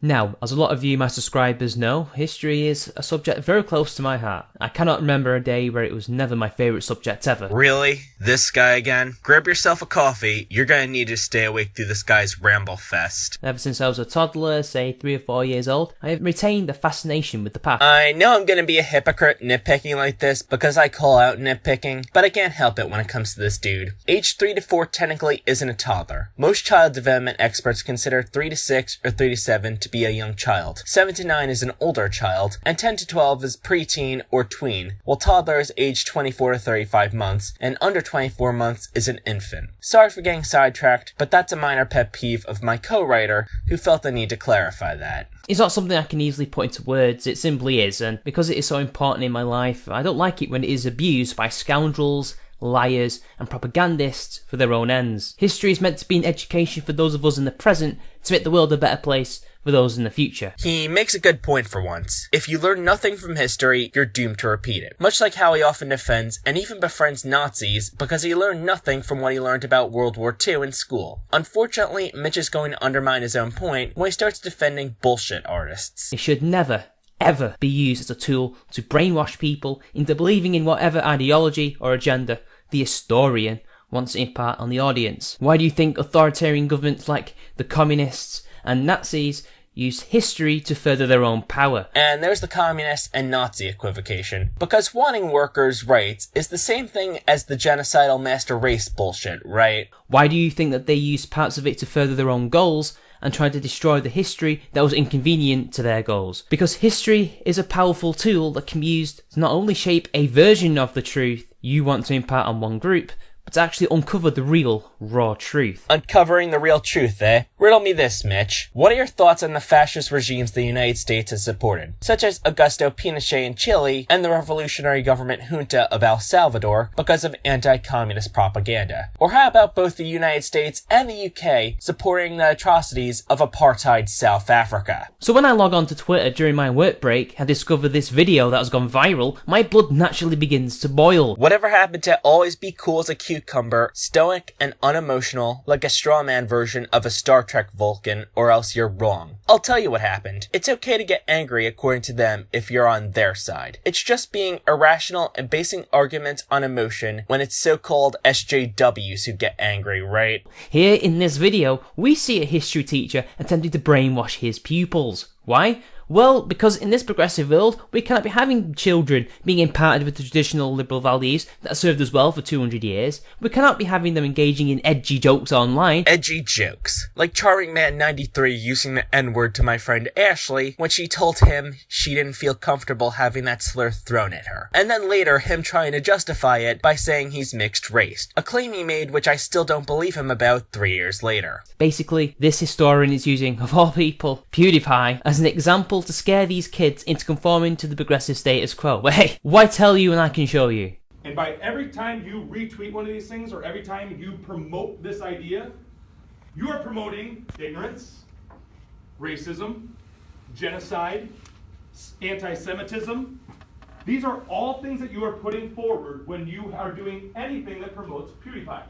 Now, as a lot of you, my subscribers, know, history is a subject very close to my heart. I cannot remember a day where it was never my favourite subject ever. Really? This guy again? Grab yourself a coffee, you're gonna need to stay awake through this guy's ramble fest. Ever since I was a toddler, say 3 or 4 years old, I have retained a fascination with the past. I know I'm gonna be a hypocrite nitpicking like this because I call out nitpicking, but I can't help it when it comes to this dude. Age 3 to 4 technically isn't a toddler. Most child development experts consider 3 to 6 or 3 to 7 to be a young child. 7 to 9 is an older child, and 10 to 12 is preteen or tween, while toddler is age 24 to 35 months, and under 24 months is an infant. Sorry for getting sidetracked, but that's a minor pet peeve of my co-writer who felt the need to clarify that. It's not something I can easily put into words, it simply is, and because it is so important in my life, I don't like it when it is abused by scoundrels, liars, and propagandists for their own ends. History is meant to be an education for those of us in the present to make the world a better place for those in the future. He makes a good point for once. If you learn nothing from history, you're doomed to repeat it. Much like how he often defends and even befriends Nazis because he learned nothing from what he learned about World War II in school. Unfortunately, Mitch is going to undermine his own point when he starts defending bullshit artists. It should never, ever be used as a tool to brainwash people into believing in whatever ideology or agenda the historian wants to impart on the audience. Why do you think authoritarian governments like the communists and Nazis use history to further their own power? And there's the communist and Nazi equivocation. Because wanting workers' rights is the same thing as the genocidal master race bullshit, right? Why do you think that they use parts of it to further their own goals and try to destroy the history that was inconvenient to their goals? Because history is a powerful tool that can be used to not only shape a version of the truth you want to impart on one group, but to actually uncover the real, raw truth. Uncovering the real truth, eh? Riddle me this, Mitch. What are your thoughts on the fascist regimes the United States has supported, such as Augusto Pinochet in Chile and the revolutionary government junta of El Salvador because of anti-communist propaganda? Or how about both the United States and the UK supporting the atrocities of apartheid South Africa? So when I log on to Twitter during my work break and discover this video that has gone viral, my blood naturally begins to boil. Whatever happened to always be cool as a cucumber, stoic and unemotional, like a strawman version of a Star Trek Vulcan, or else you're wrong? I'll tell you what happened. It's okay to get angry according to them if you're on their side. It's just being irrational and basing arguments on emotion when it's so-called SJWs who get angry, right? Here in this video, we see a history teacher attempting to brainwash his pupils. Why? Well, because in this progressive world, we cannot be having children being imparted with the traditional liberal values that served us well for 200 years. We cannot be having them engaging in edgy jokes online. Edgy jokes. Like Charmingman93 using the N-word to my friend Ashley when she told him she didn't feel comfortable having that slur thrown at her. And then later him trying to justify it by saying he's mixed race. A claim he made which I still don't believe him about 3 years later. Basically, this historian is using, of all people, PewDiePie as an example to scare these kids into conforming to the progressive status quo. But hey, why tell you when I can show you? And by every time you retweet one of these things, or every time you promote this idea, you are promoting ignorance, racism, genocide, anti-Semitism. These are all things that you are putting forward when you are doing anything that promotes PewDiePie.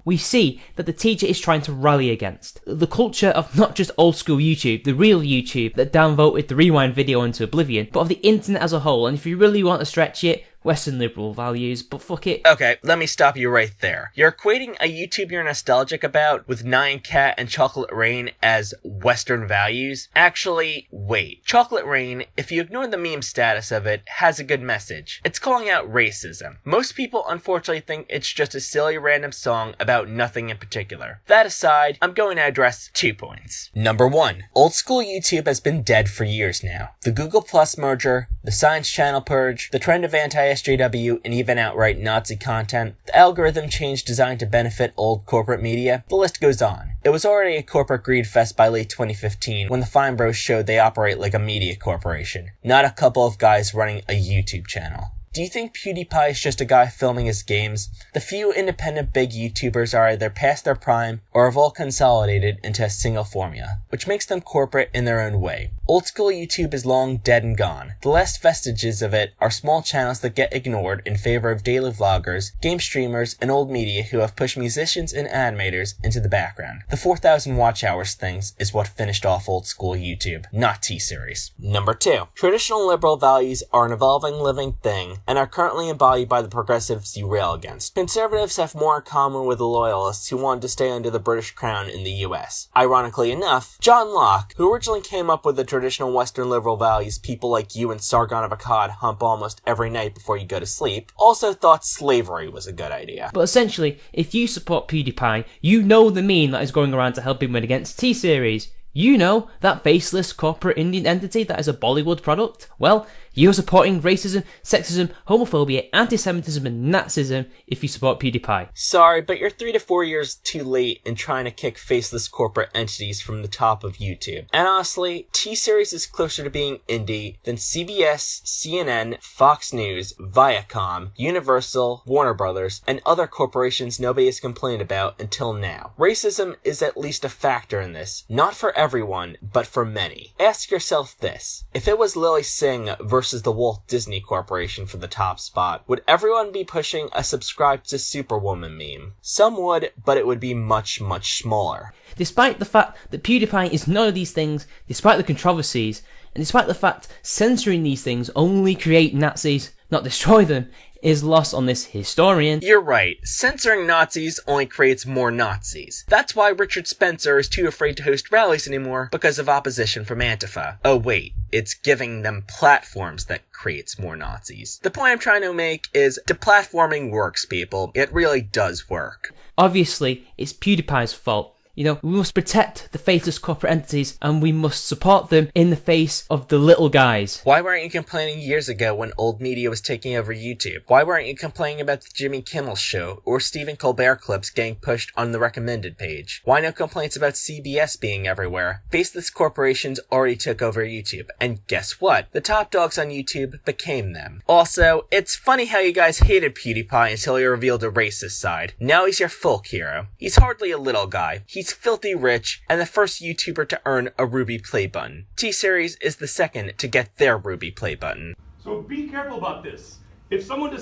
We see that the teacher is trying to rally against the culture of not just old school YouTube, the real YouTube that downvoted the rewind video into oblivion, but of the internet as a whole. And if you really want to stretch it, Western liberal values, but fuck it. Okay, let me stop you right there. You're equating a YouTube you're nostalgic about with Nyan Cat and Chocolate Rain as Western values? Actually, wait. Chocolate Rain, if you ignore the meme status of it, has a good message. It's calling out racism. Most people unfortunately think it's just a silly random song about nothing in particular. That aside, I'm going to address 2 points. Number 1. Old school YouTube has been dead for years now. The Google Plus merger, the Science Channel purge, the trend of anti-SJW, and even outright Nazi content, the algorithm change designed to benefit old corporate media, the list goes on. It was already a corporate greed fest by late 2015 when the Fine Bros showed they operate like a media corporation, not a couple of guys running a YouTube channel. Do you think PewDiePie is just a guy filming his games? The few independent big YouTubers are either past their prime or have all consolidated into a single formula, which makes them corporate in their own way. Old school YouTube is long dead and gone. The last vestiges of it are small channels that get ignored in favor of daily vloggers, game streamers, and old media who have pushed musicians and animators into the background. The 4,000 watch hours things is what finished off old school YouTube, not T-Series. Number 2. Traditional liberal values are an evolving living thing and are currently embodied by the progressives you rail against. Conservatives have more in common with the loyalists who wanted to stay under the British crown in the US. Ironically enough, John Locke, who originally came up with the traditional Western liberal values people like you and Sargon of Akkad hump almost every night before you go to sleep, also thought slavery was a good idea. But essentially, if you support PewDiePie, you know the meme that is going around to help him win against T-Series. You know that faceless corporate Indian entity that is a Bollywood product? Well, you're supporting racism, sexism, homophobia, anti-Semitism and Nazism if you support PewDiePie. Sorry, but you're 3 to 4 years too late in trying to kick faceless corporate entities from the top of YouTube. And honestly, T-Series is closer to being indie than CBS, CNN, Fox News, Viacom, Universal, Warner Brothers, and other corporations nobody has complained about until now. Racism is at least a factor in this, not for everyone, but for many. Ask yourself this: if it was Lily Singh versus the Walt Disney Corporation for the top spot, would everyone be pushing a subscribe to Superwoman meme? Some would, but it would be much, much smaller. Despite the fact that PewDiePie is none of these things, despite the controversies, and despite the fact censoring these things only create Nazis, not destroy them, is lost on this historian. You're right. Censoring Nazis only creates more Nazis. That's why Richard Spencer is too afraid to host rallies anymore, because of opposition from Antifa. Oh wait, it's giving them platforms that creates more Nazis. The point I'm trying to make is deplatforming works, people. It really does work. Obviously, it's PewDiePie's fault. You know, we must protect the faceless corporate entities and we must support them in the face of the little guys. Why weren't you complaining years ago when old media was taking over YouTube? Why weren't you complaining about the Jimmy Kimmel Show or Stephen Colbert clips getting pushed on the recommended page? Why no complaints about CBS being everywhere? Faceless corporations already took over YouTube, and guess what? The top dogs on YouTube became them. Also, it's funny how you guys hated PewDiePie until he revealed a racist side. Now he's your folk hero. He's hardly a little guy. He's filthy rich and the first YouTuber to earn a Ruby play button. T-Series is the second to get their Ruby play button. So be careful about this. If something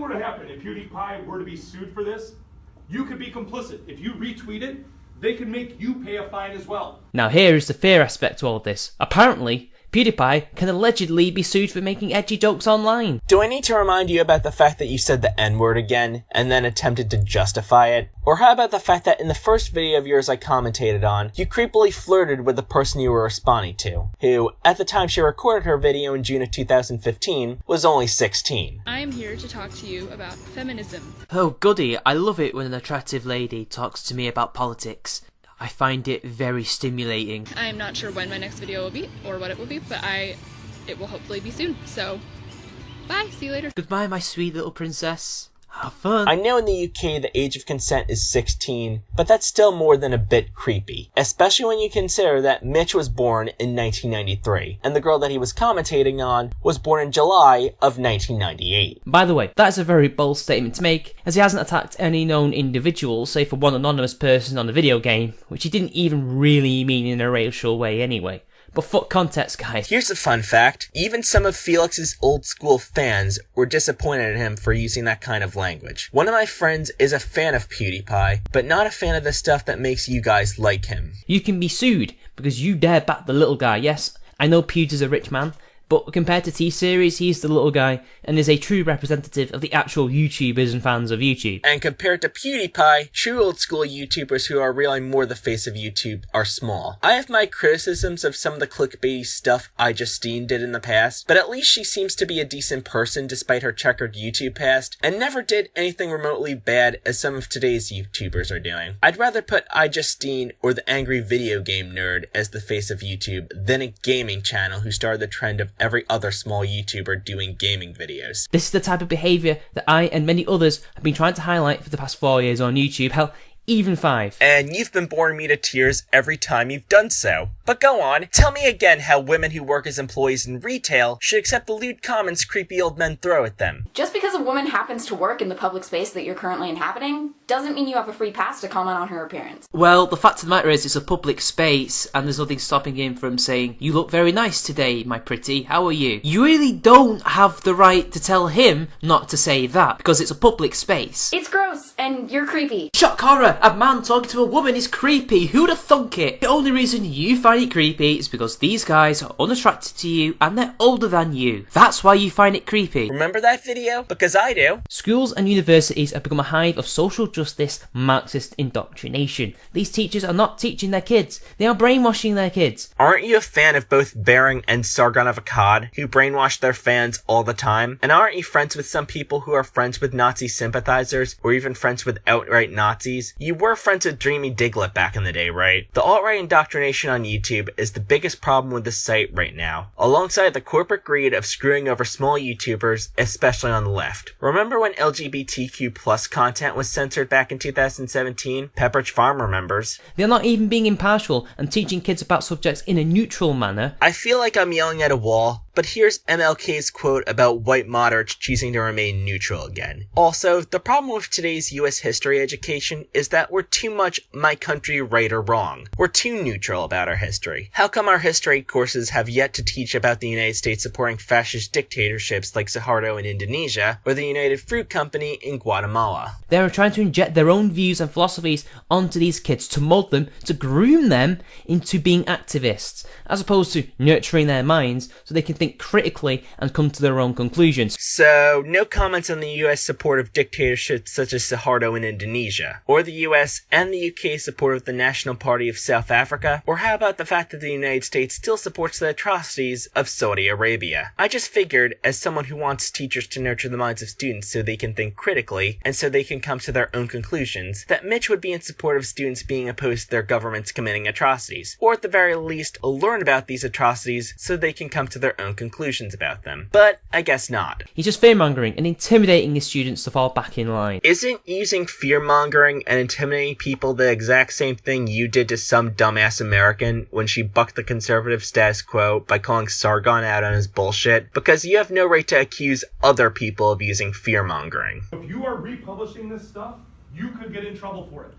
were to happen, if PewDiePie were to be sued for this, you could be complicit. If you retweet it, they could make you pay a fine as well. Now here is the fear aspect to all of this. Apparently, PewDiePie can allegedly be sued for making edgy jokes online. Do I need to remind you about the fact that you said the N-word again, and then attempted to justify it? Or how about the fact that in the first video of yours I commentated on, you creepily flirted with the person you were responding to, who, at the time she recorded her video in June of 2015, was only 16. I am here to talk to you about feminism. Oh goody, I love it when an attractive lady talks to me about politics. I find it very stimulating. I am not sure when my next video will be or what it will be, but it will hopefully be soon. So, bye, see you later. Goodbye, my sweet little princess. Have fun. I know in the UK the age of consent is 16, but that's still more than a bit creepy. Especially when you consider that Mitch was born in 1993, and the girl that he was commentating on was born in July of 1998. By the way, that's a very bold statement to make, as he hasn't attacked any known individuals, save for one anonymous person on the video game, which he didn't even really mean in a racial way anyway. But fuck context, guys. Here's a fun fact. Even some of Felix's old school fans were disappointed in him for using that kind of language. One of my friends is a fan of PewDiePie, but not a fan of the stuff that makes you guys like him. You can be sued because you dare back the little guy. Yes, I know Pewd is a rich man, but compared to T-Series, he's the little guy and is a true representative of the actual YouTubers and fans of YouTube. And compared to PewDiePie, true old school YouTubers who are really more the face of YouTube are small. I have my criticisms of some of the clickbaity stuff I-Justine did in the past, but at least she seems to be a decent person despite her checkered YouTube past, and never did anything remotely bad as some of today's YouTubers are doing. I'd rather put I-Justine or the angry video game nerd as the face of YouTube than a gaming channel who started the trend of every other small YouTuber doing gaming videos. This is the type of behaviour that I and many others have been trying to highlight for the past 4 years on YouTube. Hell, even 5. And you've been boring me to tears every time you've done so. But go on, tell me again how women who work as employees in retail should accept the lewd comments creepy old men throw at them. Just because a woman happens to work in the public space that you're currently inhabiting doesn't mean you have a free pass to comment on her appearance. Well, the fact of the matter is it's a public space and there's nothing stopping him from saying, "You look very nice today, my pretty, how are you?" You really don't have the right to tell him not to say that because it's a public space. It's gross, and you're creepy. Shock horror! A man talking to a woman is creepy. Who'd have thunk it? The only reason you find it creepy is because these guys are unattracted to you and they're older than you. That's why you find it creepy. Remember that video? Because I do. Schools and universities have become a hive of social justice, Marxist indoctrination. These teachers are not teaching their kids. They are brainwashing their kids. Aren't you a fan of both Bering and Sargon of Akkad, who brainwash their fans all the time? And aren't you friends with some people who are friends with Nazi sympathizers, or even friends with outright Nazis? You were friends with Dreamy Diglett back in the day, right? The alt-right indoctrination on YouTube is the biggest problem with the site right now, alongside the corporate greed of screwing over small YouTubers, especially on the left. Remember when LGBTQ plus content was censored back in 2017? Pepperidge Farm remembers. They're not even being impartial and teaching kids about subjects in a neutral manner. I feel like I'm yelling at a wall, but here's MLK's quote about white moderates choosing to remain neutral again. Also, the problem with today's US history education is that we're too much my country right or wrong. We're too neutral about our history. How come our history courses have yet to teach about the United States supporting fascist dictatorships like Suharto in Indonesia or the United Fruit Company in Guatemala? They are trying to inject their own views and philosophies onto these kids to mold them, to groom them into being activists, as opposed to nurturing their minds so they can think critically and come to their own conclusions. So, no comments on the US support of dictatorships such as Suharto in Indonesia, or the US and the UK support of the National Party of South Africa, or how about the fact that the United States still supports the atrocities of Saudi Arabia? I just figured, as someone who wants teachers to nurture the minds of students so they can think critically, and so they can come to their own conclusions, that Mitch would be in support of students being opposed to their governments committing atrocities, or at the very least, learn about these atrocities so they can come to their own conclusions about them. But I guess not. He's just fear-mongering and intimidating his students to fall back in line. Isn't using fear-mongering and intimidating people the exact same thing you did to some dumbass American when she bucked the conservative status quo by calling Sargon out on his bullshit? Because you have no right to accuse other people of using fear-mongering. If you are republishing this stuff, you could get in trouble for it.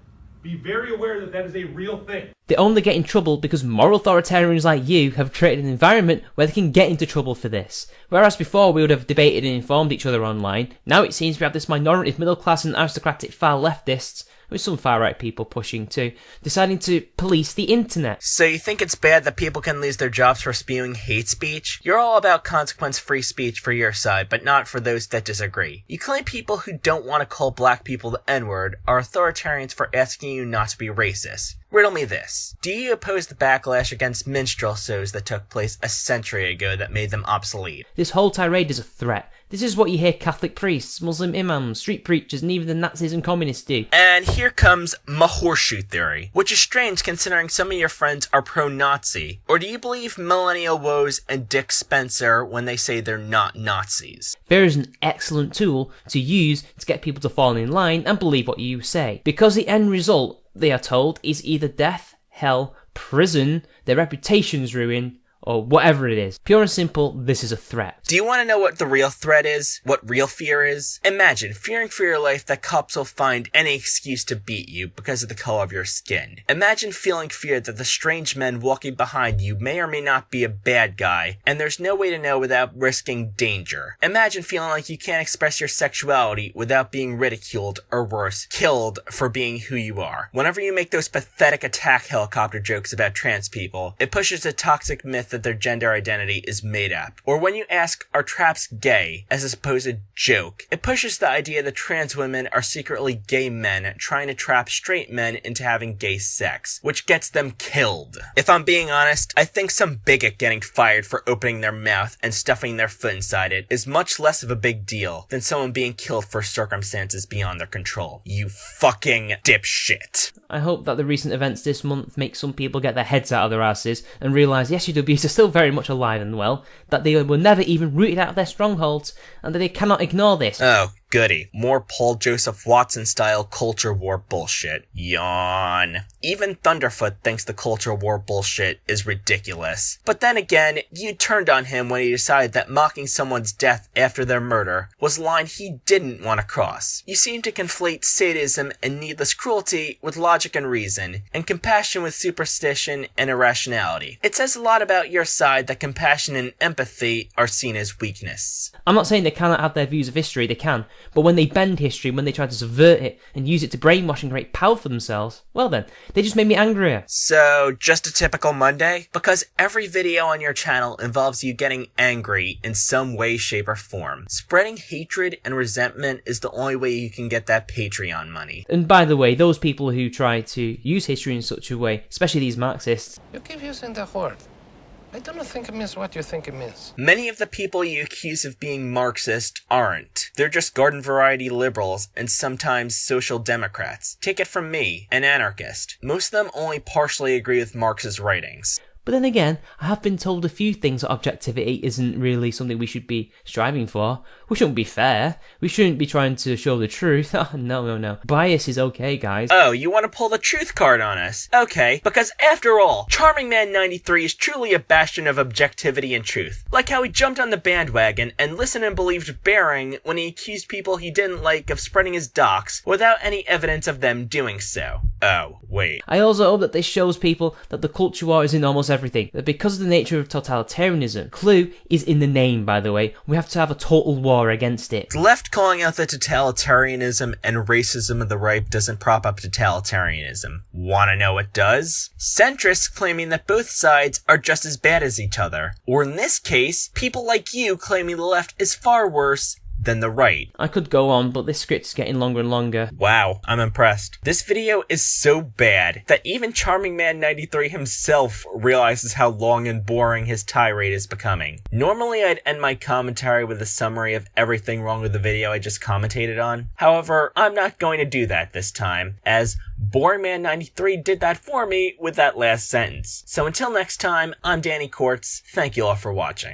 Be very aware that that is a real thing. They only get in trouble because moral authoritarians like you have created an environment where they can get into trouble for this. Whereas before we would have debated and informed each other online, now it seems we have this minority of middle class and aristocratic far leftists, with some far-right people pushing too, deciding to police the internet. So you think it's bad that people can lose their jobs for spewing hate speech? You're all about consequence-free speech for your side, but not for those that disagree. You claim people who don't want to call black people the N-word are authoritarians for asking you not to be racist. Riddle me this. Do you oppose the backlash against minstrel shows that took place a century ago that made them obsolete? This whole tirade is a threat. This is what you hear Catholic priests, Muslim imams, street preachers, and even the Nazis and communists do. And here comes my horseshoe theory, which is strange considering some of your friends are pro-Nazi. Or do you believe Millennial Woes and Dick Spencer when they say they're not Nazis? Fear is an excellent tool to use to get people to fall in line and believe what you say, because the end result, they are told, is either death, hell, prison, their reputation's ruined, or whatever it is. Pure and simple, this is a threat. Do you want to know what the real threat is? What real fear is? Imagine fearing for your life that cops will find any excuse to beat you because of the color of your skin. Imagine feeling fear that the strange men walking behind you may or may not be a bad guy, and there's no way to know without risking danger. Imagine feeling like you can't express your sexuality without being ridiculed, or worse, killed for being who you are. Whenever you make those pathetic attack helicopter jokes about trans people, it pushes a toxic myth that their gender identity is made up. Or when you ask, are traps gay, as a supposed joke, it pushes the idea that trans women are secretly gay men trying to trap straight men into having gay sex, which gets them killed. If I'm being honest, I think some bigot getting fired for opening their mouth and stuffing their foot inside it is much less of a big deal than someone being killed for circumstances beyond their control. You fucking dipshit. I hope that the recent events this month make some people get their heads out of their asses and realise the SJWs are still very much alive and well, that they were never even rooted out of their strongholds, and that they cannot ignore this. Oh, Goody. More Paul Joseph Watson style culture war bullshit. Yawn. Even Thunderfoot thinks the culture war bullshit is ridiculous. But then again, you turned on him when he decided that mocking someone's death after their murder was a line he didn't want to cross. You seem to conflate sadism and needless cruelty with logic and reason, and compassion with superstition and irrationality. It says a lot about your side that compassion and empathy are seen as weakness. I'm not saying they cannot have their views of history, they can, but when they bend history, when they try to subvert it and use it to brainwash and create power for themselves, well then, they just made me angrier. So, just a typical Monday? Because every video on your channel involves you getting angry in some way, shape, or form. Spreading hatred and resentment is the only way you can get that Patreon money. And by the way, those people who try to use history in such a way, especially these Marxists, you keep using the word. I don't think it means what you think it means. Many of the people you accuse of being Marxist aren't. They're just garden variety liberals and sometimes social democrats. Take it from me, an anarchist. Most of them only partially agree with Marx's writings. But then again, I have been told a few things that objectivity isn't really something we should be striving for. We shouldn't be fair. We shouldn't be trying to show the truth. No. Bias is okay, guys. Oh, you want to pull the truth card on us? Okay, because after all, Charmingman93 is truly a bastion of objectivity and truth. Like how he jumped on the bandwagon and listened and believed Bering when he accused people he didn't like of spreading his docs without any evidence of them doing so. Oh, wait. I also hope that this shows people that the culture war is in almost everything. That because of the nature of totalitarianism, clue is in the name, by the way, we have to have a total war against it. The left calling out the totalitarianism and racism of the right doesn't prop up totalitarianism. Wanna know what does? Centrists claiming that both sides are just as bad as each other. Or in this case, people like you claiming the left is far worse than the right. I could go on, but this script's getting longer and longer. Wow, I'm impressed. This video is so bad that even Charmingman93 himself realizes how long and boring his tirade is becoming. Normally I'd end my commentary with a summary of everything wrong with the video I just commentated on. However, I'm not going to do that this time, as BoringMan93 did that for me with that last sentence. So until next time, I'm Danny Quartz. Thank you all for watching.